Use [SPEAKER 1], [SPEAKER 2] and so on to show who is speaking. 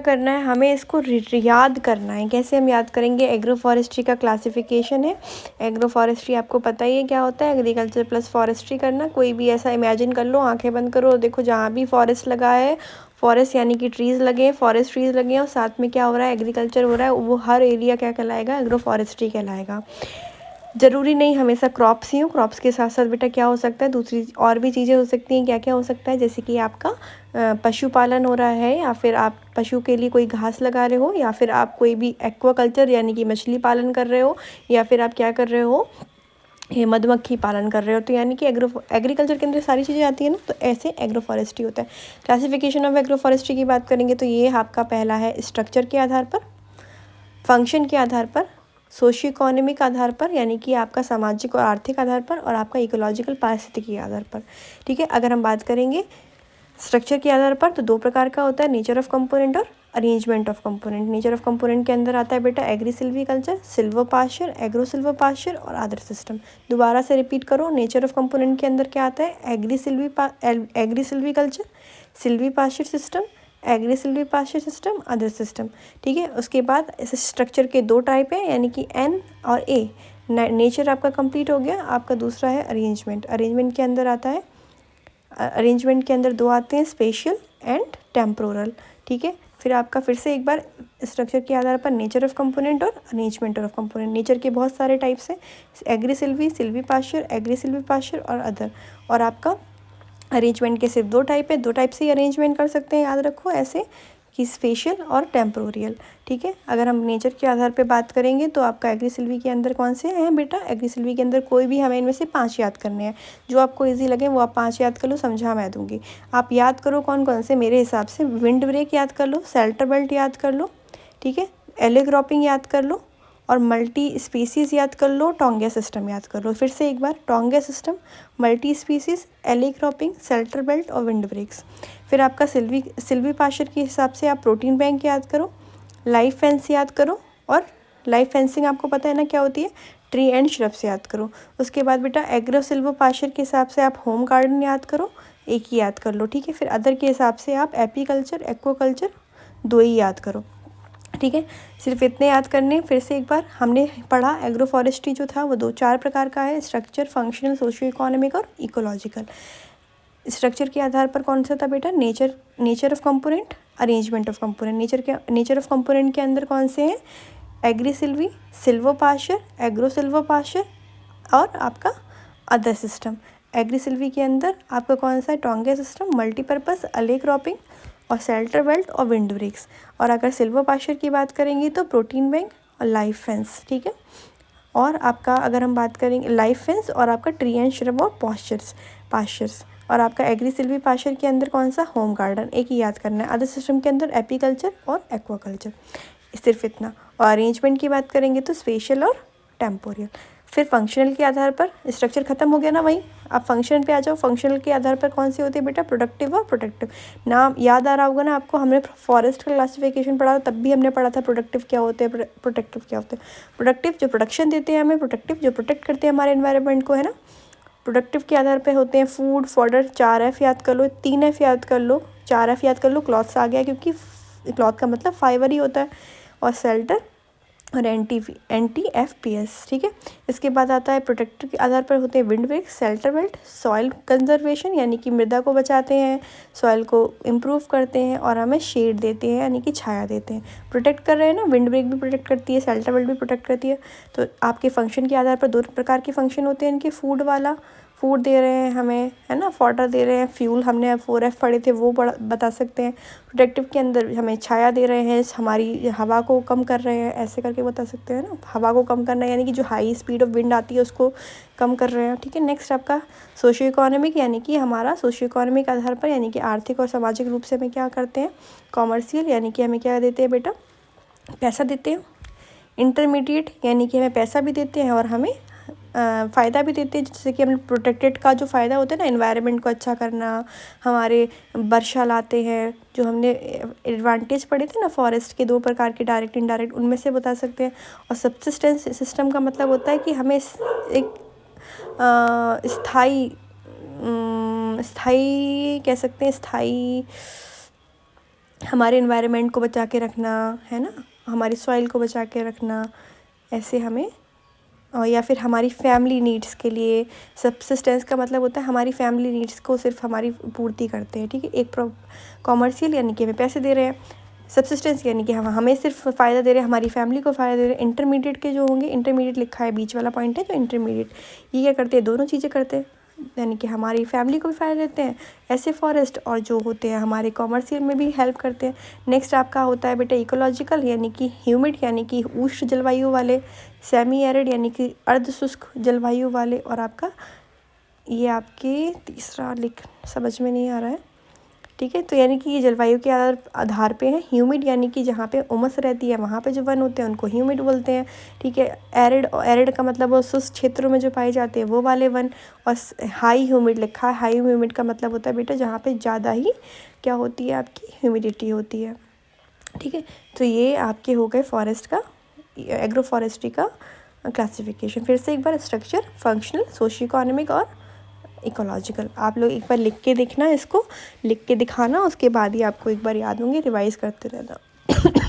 [SPEAKER 1] करना है, हमें इसको याद करना है। कैसे हम याद करेंगे? एग्रो फॉरेस्ट्री का क्लासिफिकेशन है। एग्रो फॉरेस्ट्री आपको पता ही है क्या होता है, एग्रीकल्चर प्लस फॉरेस्ट्री करना। कोई भी ऐसा इमेजिन कर लो, आंखें बंद करो, देखो जहाँ भी फॉरेस्ट लगा है, फॉरेस्ट यानी कि ट्रीज़ लगे हैं, फॉरेस्ट ट्रीज़ लगे हैं और साथ में क्या हो रहा है, एग्रीकल्चर हो रहा है, वो हर एरिया क्या कहलाएगा? एग्रो फॉरेस्ट्री कहलाएगा। ज़रूरी नहीं हमेशा क्रॉप्स ही हो, क्रॉप्स के साथ साथ बेटा क्या हो सकता है, दूसरी और भी चीज़ें हो सकती हैं। क्या क्या हो सकता है? जैसे कि आपका पशुपालन हो रहा है, या फिर आप पशु के लिए कोई घास लगा रहे हो, या फिर आप कोई भी एक्वाकल्चर यानी कि मछली पालन कर रहे हो, या फिर आप क्या कर रहे हो, ये मधुमक्खी पालन कर रहे हो। तो यानी कि एग्रीकल्चर के अंदर सारी चीज़ें आती है ना, तो ऐसे एग्रो फॉरेस्ट्री होता है। क्लासिफिकेशन ऑफ एग्रो फॉरेस्ट्री की बात करेंगे तो ये आपका पहला है स्ट्रक्चर के आधार पर, फंक्शन के आधार पर, सोशियो इकोनॉमिक आधार पर यानी कि आपका सामाजिक और आर्थिक आधार पर, और आपका इकोलॉजिकल पारिस्थितिकी के आधार पर। ठीक है, अगर हम बात करेंगे स्ट्रक्चर के आधार पर तो दो प्रकार का होता है, नेचर ऑफ कंपोनेंट और arrangement of component. Nature of component के अंदर आता है बेटा agri silviculture, silver pasture, agro silver pasture और अदर सिस्टम। दोबारा से रिपीट करो, नेचर ऑफ कंपोनेंट के अंदर क्या आता है? Agri silviculture, silvi pasture system, agri silvi pasture system, other system. ठीक है, उसके बाद इस स्ट्रक्चर के दो टाइप है यानी कि एन और ए। नेचर आपका कंप्लीट हो गया। आपका दूसरा है अरेंजमेंट। अरेंजमेंट के अंदर आता है, अरेंजमेंट के अंदर दो आते हैं, स्पेशियल एंड टेम्पोरल। ठीक है, फिर आपका फिर से एक बार स्ट्रक्चर के आधार पर नेचर ऑफ कंपोनेंट और अरेंजमेंट ऑफ कंपोनेंट। नेचर के बहुत सारे टाइप्स हैं, agri silvi, silvi pasture, agri silvi pasture और अदर। और आपका अरेंजमेंट के सिर्फ दो टाइप है, दो टाइप से ही अरेंजमेंट कर सकते हैं, याद रखो ऐसे कि स्पेशल और टेम्पोरियल। ठीक है, अगर हम नेचर के आधार पे बात करेंगे तो आपका एग्री सिल्वी के अंदर कौन से हैं बेटा? एग्री सिल्वी के अंदर कोई भी, हमें इनमें से 5 याद करने हैं। जो आपको इजी लगे वो आप 5 याद कर लो, समझा मैं दूंगी। आप याद करो कौन कौन से मेरे हिसाब से। विंड ब्रेक याद कर लो, शेल्टर बेल्ट याद कर लो, ठीक है, एले क्रॉपिंग याद कर लो, और मल्टी स्पीसीज़ याद कर लो, टोंगिया सिस्टम याद कर लो। फिर से एक बार, टोंगिया सिस्टम, मल्टी स्पीसीज़, एले क्रॉपिंग, शेल्टर बेल्ट और विंड ब्रेक्स। फिर आपका सिल्वी पास्चर के हिसाब से आप प्रोटीन बैंक याद करो, लाइफ फेंस याद करो, और लाइफ फेंसिंग आपको पता है ना क्या होती है, ट्री एंड श्रब्स याद करो। उसके बाद बेटा एग्रो सिल्वर पास्चर के हिसाब से आप होम गार्डन याद करो, एक ही याद कर लो। ठीक है, फिर अदर के हिसाब से आप एपीकल्चर, एक्वाकल्चर, दो ही याद करो। ठीक है, सिर्फ इतने याद करने। फिर से एक बार, हमने पढ़ा एग्रो फॉरेस्ट्री जो था वो 4 प्रकार का है, स्ट्रक्चर, फंक्शनल, सोशियो इकोनॉमिक और इकोलॉजिकल। स्ट्रक्चर के आधार पर कौन सा था बेटा? Nature of component, arrangement of component. Nature of component के अंदर कौन से हैं? Agri silvi, silver pasture, agro silver pasture और आपका अदर सिस्टम। एग्री सिल्वी के अंदर आपका कौन सा है? टोंगिया सिस्टम, मल्टीपर्पज़, अले क्रॉपिंग और शेल्टर बेल्ट और विंड ब्रेक्स। और अगर सिल्वर पास्चर की बात करेंगे तो प्रोटीन बैंक और लाइफ फेंस। ठीक है, और आपका अगर हम बात करेंगे लाइफ फेंस और आपका ट्री एंड श्रब और पास्चर्स। और आपका एग्री सिल्वी पास्चर के अंदर कौन सा? होम गार्डन, एक ही याद करना है। अदर सिस्टम के अंदर एपीकल्चर और एक्वाकल्चर, सिर्फ इतना। और अरेंजमेंट की बात करेंगे तो स्पेशल और टेम्पोरियल। फिर फंक्शनल के आधार पर, स्ट्रक्चर खत्म हो गया ना वही, आप फंक्शनल पे आ जाओ। फंक्शनल के आधार पर कौन से होते हैं बेटा? प्रोडक्टिव और प्रोटेक्टिव। नाम याद आ रहा होगा ना आपको, हमने फॉरेस्ट का क्लासिफिकेशन पढ़ा था, तब भी हमने पढ़ा था प्रोडक्टिव क्या होते हैं, प्रोटेक्टिव क्या होते हैं। प्रोडक्टिव जो प्रोडक्शन देते हैं हमें, प्रोटेक्टिव जो प्रोटेक्ट करते हैं हमारे एनवायरनमेंट को, है ना। प्रोडक्टिव के आधार पे होते हैं फूड, फॉडर, 4 F याद कर लो, 3 F याद कर लो, 4 F याद कर लो, क्लॉथ्स आ गया क्योंकि क्लॉथ का मतलब फाइबर ही होता है, और शेल्टर और एंटी FPS। ठीक है, इसके बाद आता है प्रोटेक्टर के आधार पर होते हैं wind break, shelter belt, soil conservation यानी कि मृदा को बचाते हैं, सॉइल को इम्प्रूव करते हैं और हमें शेड देते हैं यानी कि छाया देते हैं। प्रोटेक्ट कर रहे हैं ना, विंड ब्रेक भी प्रोटेक्ट करती है, शेल्टर बेल्ट भी प्रोटेक्ट करती है। तो आपके फंक्शन के आधार पर 2 प्रकार के फंक्शन होते हैं इनके। फूड वाला, फूड दे रहे हैं हमें, है ना, फॉडर दे रहे हैं, फ्यूल हमने 4 F पढ़े थे वो बता सकते हैं। प्रोटेक्टिव के अंदर हमें छाया दे रहे हैं, हमारी हवा को कम कर रहे हैं, ऐसे करके बता सकते हैं ना। हवा को कम करना यानी कि जो हाई स्पीड ऑफ विंड आती है उसको कम कर रहे हैं। ठीक है, नेक्स्ट आपका सोशियो इकोनॉमिक यानी कि हमारा सोशियो इकोनॉमिक आधार पर यानी कि आर्थिक और सामाजिक रूप से हमें क्या करते हैं। कॉमर्शियल यानी कि हमें क्या देते हैं बेटा? पैसा देते हैं। इंटरमीडिएट यानी कि हमें पैसा भी देते हैं और हमें फ़ायदा भी देते हैं, जैसे कि हम प्रोटेक्टेड का जो फ़ायदा होता है ना, एनवायरनमेंट को अच्छा करना, हमारे वर्षा लाते हैं, जो हमने एडवांटेज पढ़े थे ना फॉरेस्ट के 2 प्रकार के, डायरेक्ट इनडायरेक्ट, उनमें से बता सकते हैं। और सब्सिस्टेंस सिस्टम का मतलब होता है कि हमें एक स्थाई कह सकते हैं, स्थाई हमारे एनवायरनमेंट को बचा के रखना, है ना, हमारी सॉइल को बचा के रखना, ऐसे हमें। और या फिर हमारी फैमिली नीड्स के लिए, सब्सिस्टेंस का मतलब होता है हमारी फैमिली नीड्स को सिर्फ हमारी पूर्ति करते हैं, ठीक है। एक कॉमर्शियल यानी कि हमें पैसे दे रहे हैं, सब्सिस्टेंस यानी कि हम हमें सिर्फ फ़ायदा दे रहे हैं, हमारी फैमिली को फ़ायदा दे रहे हैं। इंटरमीडिएट के जो होंगे, इंटरमीडिएट लिखा है बीच वाला पॉइंट है जो इंटरमीडिएट, ये क्या करते हैं, दोनों चीज़ें करते हैं, यानी कि हमारी फैमिली को भी फ़ायदा देते हैं ऐसे फॉरेस्ट, और जो होते हैं हमारे कॉमर्शियल में भी हेल्प करते हैं। नेक्स्ट आपका होता है बेटा इकोलॉजिकल, यानी कि ह्यूमिड यानी कि उष्ण जलवायु वाले, सेमी एरिड यानी कि अर्ध शुष्क जलवायु वाले, और आपका ये आपके तीसरा लिख समझ में नहीं आ रहा है, ठीक है। तो यानी कि ये जलवायु के आधार पे है। ह्यूमिड यानी कि जहाँ पे उमस रहती है वहाँ पे जो वन होते हैं उनको ह्यूमिड बोलते हैं, ठीक है। एरिड, एरिड का मतलब वो शुष्क क्षेत्रों में जो पाए जाते हैं वो वाले वन। और हाई ह्यूमिड लिखा है, हाई ह्यूमिड का मतलब होता है बेटा जहाँ पे ज़्यादा ही क्या होती है, आपकी ह्यूमिडिटी होती है, ठीक है। तो ये आपके हो गए फॉरेस्ट का, एग्रो फॉरेस्ट्री का क्लासिफिकेशन। फिर से एक बार, स्ट्रक्चर, फंक्शनल, सोशियो इकोनॉमिक और इकोलॉजिकल। आप लोग एक बार लिख के देखना, इसको लिख के दिखाना, उसके बाद ही आपको एक बार याद होंगे, रिवाइज़ करते रहना।